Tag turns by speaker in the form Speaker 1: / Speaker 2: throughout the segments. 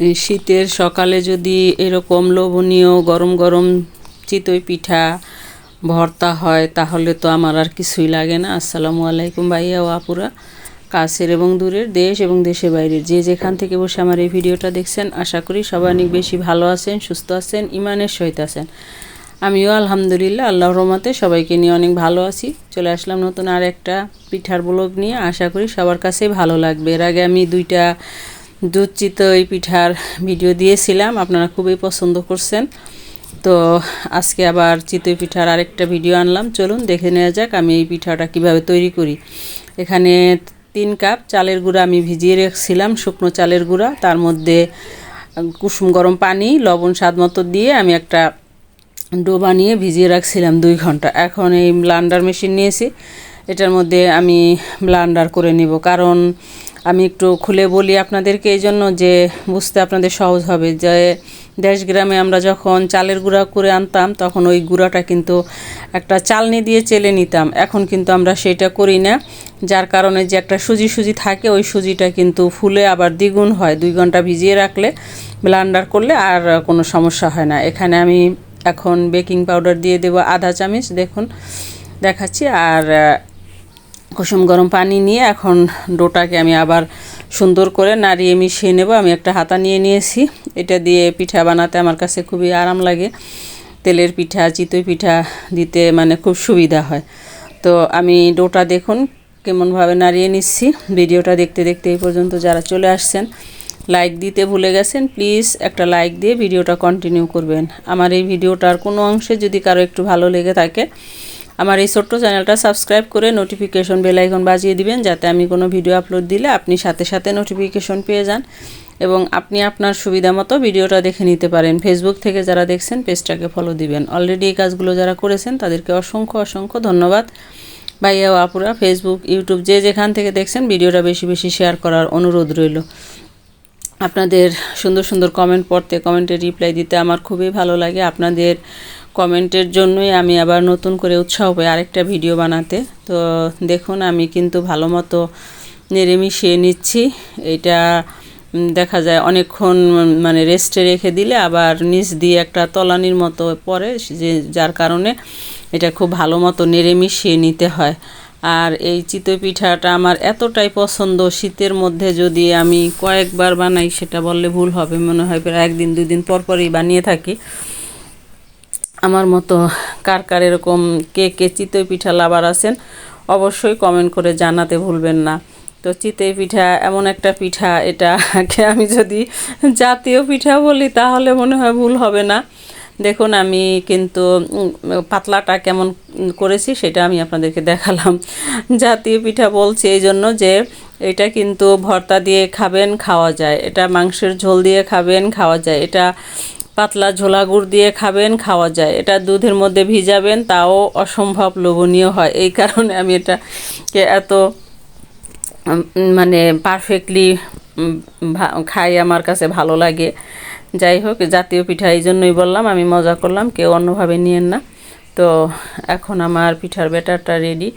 Speaker 1: এই শীতের সকালে যদি এরকম লোভনীয় গরম গরম চিতই পিঠা ভর্তা হয় তাহলে তো আমার আর কিছুই লাগে না। আসসালামু আলাইকুম ভাইয়া ও আপুরা, কাছের এবং দূরের, দেশ এবং দেশের বাইরে যে যেখান থেকে বসে আমার এই ভিডিওটা দেখছেন, আশা করি সবাই অনেক বেশি ভালো আছেন, সুস্থ আছেন, ইমানের সহিত আছেন। আমিও আলহামদুলিল্লাহ আল্লাহর রহমতে সবাইকে নিয়ে অনেক ভালো আছি। চলে আসলাম নতুন আর একটা পিঠার ব্লগ নিয়ে, আশা করি সবার কাছেই ভালো লাগবে। এর আগে আমি দুইটা দুধ চিতই পিঠার ভিডিও দিয়েছিলাম, আপনারা খুবই পছন্দ করছেন। তো আজকে আবার চিতই পিঠার আরেকটা ভিডিও আনলাম, চলুন দেখে নেওয়া যাক আমি এই পিঠাটা কিভাবে তৈরি করি। এখানে 3 কাপ চালের গুঁড়া আমি ভিজিয়ে রেখেছিলাম, শুকনো চালের গুঁড়া। তার মধ্যে কুসুম গরম পানি, লবণ স্বাদ মতো দিয়ে আমি একটা ডো বানিয়ে ভিজিয়ে রাখছিলাম 2 ঘন্টা। এখন এই ব্লান্ডার মেশিন নিয়েছি, এটার মধ্যে আমি ব্লান্ডার করে নিব। কারণ আমি একটু খুলে বলি আপনাদেরকে, এই জন্য যে বুঝতে আপনাদের সহজ হবে। যে দেশ গ্রামে আমরা যখন চালের গুঁড়া করে আনতাম তখন ওই গুঁড়াটা কিন্তু একটা চালনি দিয়ে চেলে নিতাম, এখন কিন্তু আমরা সেটা করি না। যার কারণে যে একটা সুজি সুজি থাকে, ওই সুজিটা কিন্তু ফুলে আবার দ্বিগুণ হয়। 2 ঘন্টা ভিজিয়ে রাখলে, ব্লান্ডার করলে আর কোনো সমস্যা হয় না। এখানে আমি এখন বেকিং পাউডার দিয়ে দেবো আধা চামচ, দেখুন দেখাচ্ছি। আর কুসুম গরম পানি নিয়ে এখন ডোটাকে আমি আবার সুন্দর করে নাড়িয়ে মিশিয়ে নেব। আমি একটা হাতা নিয়ে নিয়েছি, এটা দিয়ে পিঠা বানাতে আমার কাছে খুবই আরাম লাগে। তেলের পিঠা, চিতই পিঠা দিতে মানে খুব সুবিধা হয়। তো আমি ডোটা দেখুন কেমনভাবে নাড়িয়ে নিচ্ছি। ভিডিওটা দেখতে দেখতে এই পর্যন্ত যারা চলে আসছেন, লাইক দিতে ভুলে গেছেন, প্লিজ একটা লাইক দিয়ে ভিডিওটা কন্টিনিউ করবেন। আমার এই ভিডিওটার কোনো অংশে যদি কারো একটু ভালো লেগে থাকে, আমার এই ছোট্ট চ্যানেলটা সাবস্ক্রাইব করে নোটিফিকেশন বেল আইকন বাজিয়ে দিবেন, যাতে আমি কোনো ভিডিও আপলোড দিলে আপনি সাথে সাথে নোটিফিকেশন পেয়ে যান এবং আপনি আপনার সুবিধা মতো ভিডিওটা দেখে নিতে পারেন। ফেসবুক থেকে যারা দেখছেন পেজটাকে ফলো দিবেন। অলরেডি এই কাজগুলো যারা করেছেন তাদেরকে অসংখ্য অসংখ্য ধন্যবাদ। ভাইয়া ও আপুরা, ফেসবুক, ইউটিউব যে যেখান থেকে দেখছেন ভিডিওটা বেশি বেশি শেয়ার করার অনুরোধ রইল। আপনাদের সুন্দর সুন্দর কমেন্ট পড়তে, কমেন্টের রিপ্লাই দিতে আমার খুবই ভালো লাগে। আপনাদের কমেন্টের জন্যই আমি আবার নতুন করে উৎসাহ পাই আরেকটা ভিডিও বানাতে। তো দেখুন আমি কিন্তু ভালো মতো নেড়ে মিশিয়ে নিচ্ছি। এটা দেখা যায় অনেকক্ষণ মানে রেস্টে রেখে দিলে আবার নিচ দিয়ে একটা তলানির মতো পড়ে, যে যার কারণে এটা খুব ভালো মতো নেড়ে মিশিয়ে নিতে হয়। আর এই চিতই পিঠাটা আমার এতটাই পছন্দ, শীতের মধ্যে যদি আমি কয়েকবার বানাই সেটা বললে ভুল হবে, মনে হয় প্রায় 1 দিন 2 দিন পর পরই বানিয়ে থাকি। আমার মতো কার কার এরকম কে কে চিতই পিঠা লাভার আছেন অবশ্যই কমেন্ট করে জানাতে ভুলবেন না। তো চিতই পিঠা এমন একটা পিঠা, এটাকে আমি যদি জাতীয় পিঠা বলি তাহলে মনে হয় ভুল হবে না। দেখুন আমি কিন্তু পাতলাটা কেমন করেছি সেটা আমি আপনাদেরকে দেখালাম। জাতীয় পিঠা বলছি এই জন্য যে এটা কিন্তু ভর্তা দিয়ে খাবেন, খাওয়া যায়। এটা মাংসের ঝোল দিয়ে খাবেন, খাওয়া যায়। এটা পাতলা ঝোলা গুড় দিয়ে খাবেন, খাওয়া যায়। এটা দুধের মধ্যে ভিজাবেন, তাও অসম্ভব লোভনীয় হয়। এই কারণে আমি এটাকে এত মানে পারফেক্টলি খাই, আমার কাছে ভালো লাগে। যাই হোক, জাতীয় পিঠা এই জন্যই বললাম, আমি মজা করলাম, কেউ অন্যভাবে নিয়েন না। তো এখন আমার পিঠার ব্যাটারটা রেডি।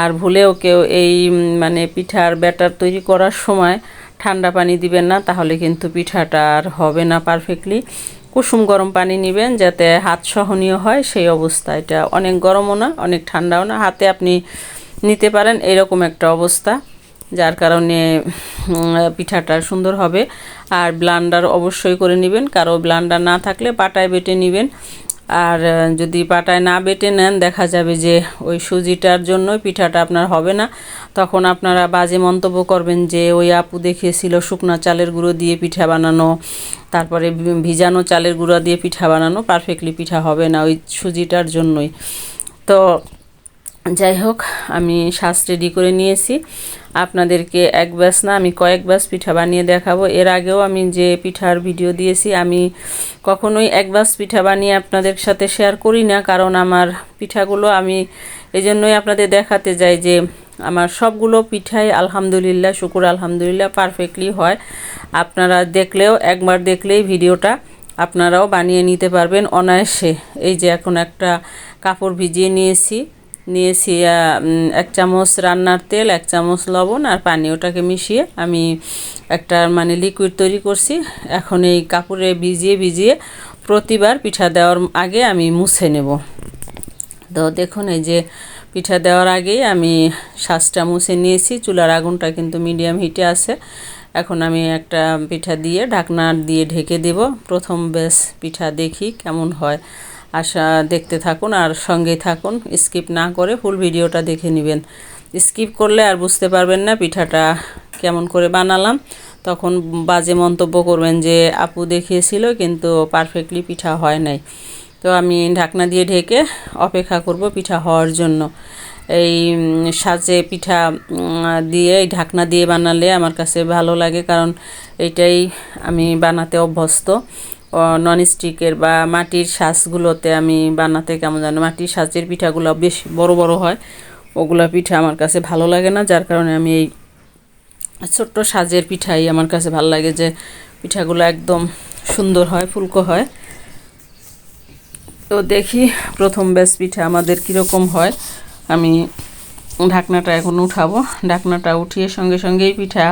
Speaker 1: আর ভুলেও কেউ এই মানে পিঠার ব্যাটার তৈরি করার সময় ঠান্ডা পানি দিবেন না, তাহলে কিন্তু পিঠাটা আর হবে না পারফেক্টলি। কুসুম গরম পানি নেবেন, যাতে হাত সহনীয় হয় সেই অবস্থা। এটা অনেক গরমও না, অনেক ঠান্ডাও না, হাতে আপনি নিতে পারেন এরকম একটা অবস্থা, যার কারণে পিঠাটা সুন্দর হবে। আর ব্লান্ডার অবশ্যই করে নেবেন, কারো ব্লান্ডার না থাকলে পাটায় বেটে নেবেন। আর যদি পাটায় না বেটে নেন, দেখা যাবে যে ওই সুজিটার জন্যই পিঠাটা আপনার হবে না। তখন আপনারা বাজে মন্তব্য করবেন যে ওই আপু দেখিয়েছিল শুকনো চালের গুঁড়ো দিয়ে পিঠা বানানো, তারপরে ভিজানো চালের গুঁড়ো দিয়ে পিঠা বানানো, পারফেক্টলি পিঠা হবে না ওই সুজিটার জন্যই। তো যাই হোক, আমি শাঁস রেডি করে নিয়েছি। আপনাদেরকে এক ব্যাচ না, আমি কয়েক ব্যাচ পিঠা বানিয়ে দেখাবো। এর আগেও আমি যে পিঠার ভিডিও দিয়েছি, আমি কখনোই এক ব্যাচ পিঠা বানিয়ে আপনাদের সাথে শেয়ার করি না, কারণ আমার পিঠাগুলো আমি এই জন্যই আপনাদের দেখাতে যাই যে আমার সবগুলো পিঠাই আলহামদুলিল্লাহ, শুকুর আলহামদুলিল্লাহ পারফেক্টলি হয়। আপনারা দেখলেও, একবার দেখলেই ভিডিওটা আপনারাও বানিয়ে নিতে পারবেন অনায়াসে। এই যে এখন একটা কাপড় ভিজিয়ে নিয়েছি, নিয়েছি 1 চামচ রান্নার তেল, 1 চামচ লবণ আর পানি, ওটাকে মিশিয়ে আমি একটা মানে লিকুইড তৈরি করছি। এখন এই কাপড়ে ভিজিয়ে ভিজিয়ে প্রতিবার পিঠা দেওয়ার আগে আমি মুছে নেব। তো দেখুন এই যে পিঠা দেওয়ার আগেই আমি শাঁসটা মুছে নিয়েছি। চুলার আগুনটা কিন্তু মিডিয়াম হিটে আছে। এখন আমি একটা পিঠা দিয়ে ঢাকনা দিয়ে ঢেকে দেব। প্রথম ব্যাচ পিঠা দেখি কেমন হয়। আশা দেখতে থাকুন আর সঙ্গেই থাকুন, স্কিপ না করে ফুল ভিডিওটা দেখে নেবেন। স্কিপ করলে আর বুঝতে পারবেন না পিঠাটা কেমন করে বানালাম, তখন বাজে মন্তব্য করবেন যে আপু দেখিয়েছিল কিন্তু পারফেক্টলি পিঠা হয় নাই। তো আমি ঢাকনা দিয়ে ঢেকে অপেক্ষা করব পিঠা হওয়ার জন্য। এই সাজে পিঠা দিয়ে ঢাকনা দিয়ে বানালে আমার কাছে ভালো লাগে, কারণ এইটাই আমি বানাতে অভ্যস্ত। ননস্টিকের বা মাটির সাজগুলোতে আমি বানাতে কেমন যেন, মাটির সাজের পিঠাগুলো বেশ বড় বড় হয়, ওগুলা পিঠা আমার কাছে ভালো লাগে না। যার কারণে আমি এই ছোট্ট সাজের পিঠাই আমার কাছে ভালো লাগে, যে পিঠাগুলো একদম সুন্দর হয়, ফুলকো হয়। তো দেখি প্রথম ব্যাচ পিঠা আমাদের কীরকম হয়। আমি ঢাকনাটা এখন উঠাবো। ঢাকনাটা উঠিয়ে সঙ্গে সঙ্গেই পিঠা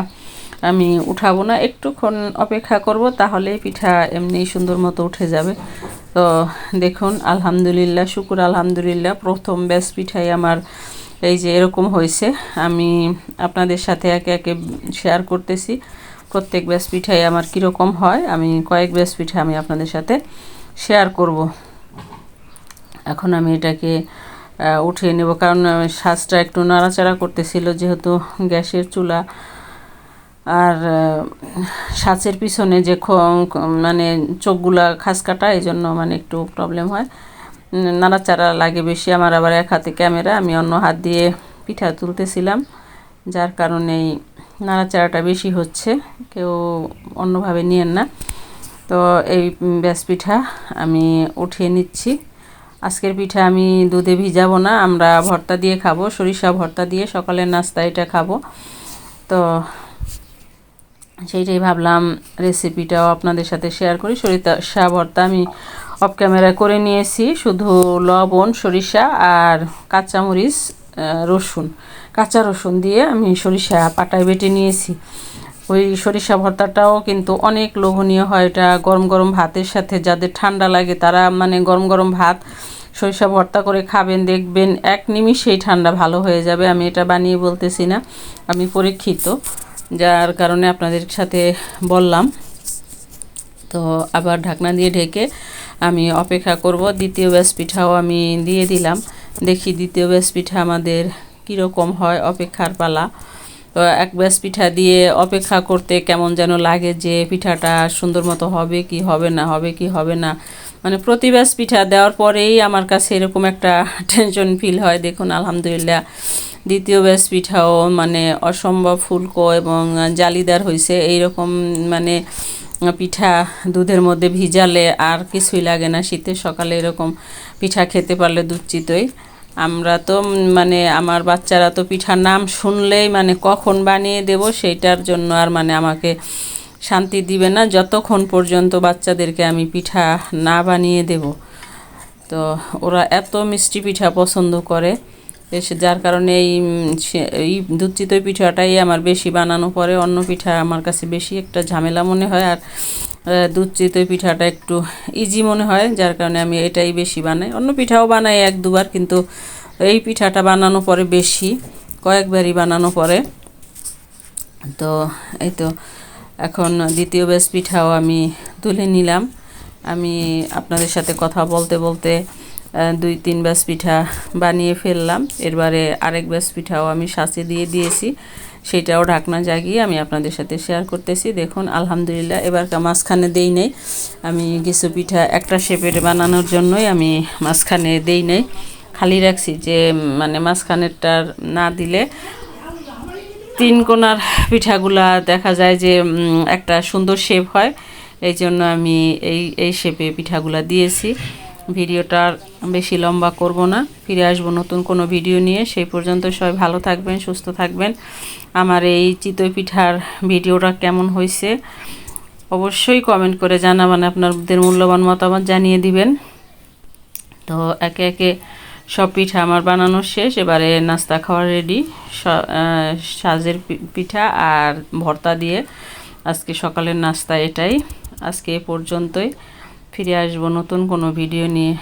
Speaker 1: আমি উঠাবো না, একটুক্ষণ অপেক্ষা করব, তাহলে পিঠা এমনি সুন্দর মতো উঠে যাবে। তো দেখুন আলহামদুলিল্লাহ, শুকুর আলহামদুলিল্লাহ, প্রথম ব্যাচ পিঠাই আমার এই যে এরকম হয়েছে। আমি আপনাদের সাথে একে একে শেয়ার করতেছি প্রত্যেক ব্যাচ পিঠাই আমার কীরকম হয়। আমি কয়েক ব্যাচ পিঠা আমি আপনাদের সাথে শেয়ার করব। এখন আমি এটাকে উঠিয়ে নেব, কারণ সাজটা একটু নাড়াচাড়া করতেছিল যেহেতু গ্যাসের চুলা, আর সাজের পিছনে যে মানে চোখগুলা খাস কাটা, এই জন্য মানে একটু প্রবলেম হয়, নাড়াচাড়া লাগে বেশি। আমার আবার এক হাতে ক্যামেরা, আমি অন্য হাত দিয়ে পিঠা তুলতেছিলাম, যার কারণেই নাড়াচাড়াটা বেশি হচ্ছে, কেউ অন্যভাবে নিয়েন না। তো এই ব্যাস পিঠা আমি উঠিয়ে নিচ্ছি। আজকের পিঠা আমি দুধে ভিজাবো না, আমরা ভর্তা দিয়ে খাবো, সরিষা ভর্তা দিয়ে সকালের নাস্তা এটা খাবো। তো সেইটাই ভাবলাম রেসিপিটাও আপনাদের সাথে শেয়ার করি। সরিষা ভর্তা আমি অফ ক্যামেরা করে নিয়েছি, শুধু লবণ, সরিষা আর কাঁচামরিচ, কাঁচা রসুন দিয়ে আমি সরিষা পাটায় বেটে নিয়েছি। ওই সরিষা ভর্তাটাও কিন্তু অনেক লোভনীয় হয়। এটা গরম গরম ভাতের সাথে, যাদের ঠান্ডা লাগে তারা মানে গরম গরম ভাত সরিষা ভর্তা করে খাবেন, দেখবেন এক নিমিষেই ঠান্ডা ভালো হয়ে যাবে। আমি এটা বানিয়ে বলতেছি না, আমি পরীক্ষিত, যার কারণে আপনাদের সাথে বললাম। তো আবার ঢাকনা দিয়ে ঢেকে আমি অপেক্ষা করব। দ্বিতীয় ব্যাচ পিঠাও আমি দিয়ে দিলাম, দেখি দ্বিতীয় ব্যাচ পিঠা আমাদের কীরকম হয়। অপেক্ষার পালা। তো এক ব্যাচ পিঠা দিয়ে অপেক্ষা করতে কেমন যেন লাগে, যে পিঠাটা সুন্দর মতো হবে কি হবে না, হবে কি হবে না, মানে প্রতি ব্যাচ পিঠা দেওয়ার পরেই আমার কাছে এরকম একটা টেনশন ফিল হয়। দেখুন আলহামদুলিল্লাহ, দ্বিতীয় ব্যাচ পিঠাও মানে অসম্ভব ফুলকো এবং জালিদার হয়েছে। এইরকম মানে পিঠা দুধের মধ্যে ভিজালে আর কিছুই লাগে না। শীতের সকালে এরকম পিঠা খেতে পারলে দুধ চিতই। আমরা তো মানে আমার বাচ্চারা তো পিঠার নাম শুনলেই মানে কখন বানিয়ে দেব সেইটার জন্য আর মানে আমাকে শান্তি দিবে না, যতক্ষণ পর্যন্ত বাচ্চাদেরকে আমি পিঠা না বানিয়ে দেব। তো ওরা এত মিষ্টি পিঠা পছন্দ করে, যার কারণে এই দুধ চিতই পিঠাটাই আমার বেশি বানানো পড়ে। অন্য পিঠা আমার কাছে বেশি একটা ঝামেলা মনে হয়, আর দুধ চিতই পিঠাটা একটু ইজি মনে হয়, যার কারণে আমি এটাই বেশি বানাই। অন্য পিঠাও বানাই এক দুবার, কিন্তু এই পিঠাটা বানানো পরে বেশি, কয়েকবারই বানানো পরে। তো এই তো এখন দ্বিতীয় ব্যাচ পিঠাও আমি তুলে নিলাম। আমি আপনাদের সাথে কথা বলতে বলতে 2-3 ব্যাচ পিঠা বানিয়ে ফেললাম। এরবারে আরেক ব্যাচ পিঠাও আমি সাঁচে দিয়ে দিয়েছি, সেটাও ঢাকনা জাগিয়ে আমি আপনাদের সাথে শেয়ার করতেছি। দেখুন আলহামদুলিল্লাহ, এবারকার মাঝখানে দেই নাই আমি কিছু পিঠা, একটা শেপের বানানোর জন্যই আমি মাঝখানে দেই নাই, খালি রাখছি, যে মানে মাঝখানেরটার না দিলে 3 কোণার পিঠাগুলা দেখা যায় যে একটা সুন্দর শেপ হয়। এই জন্য আমি এই শেপে পিঠাগুলা দিয়েছি। ভিডিওটা বেশি লম্বা করব না, ফিরে আসবো নতুন কোনো ভিডিও নিয়ে। সেই পর্যন্ত সবাই ভালো থাকবেন, সুস্থ থাকবেন। আমার এই চিতই পিঠার ভিডিওটা কেমন হয়েছে অবশ্যই কমেন্ট করে জানাবেন, আপনাদের মূল্যবান মতামত জানিয়ে দিবেন। তো একে একে সব পিঠা আমার বানানো শেষ, এবারে নাস্তা খাওয়া রেডি। সাজের পিঠা আর ভর্তা দিয়ে আজকে সকালের নাস্তা এটাই। আজকে এ পর্যন্তই, ফিরে আসবো নতুন কোনো ভিডিও নিয়ে।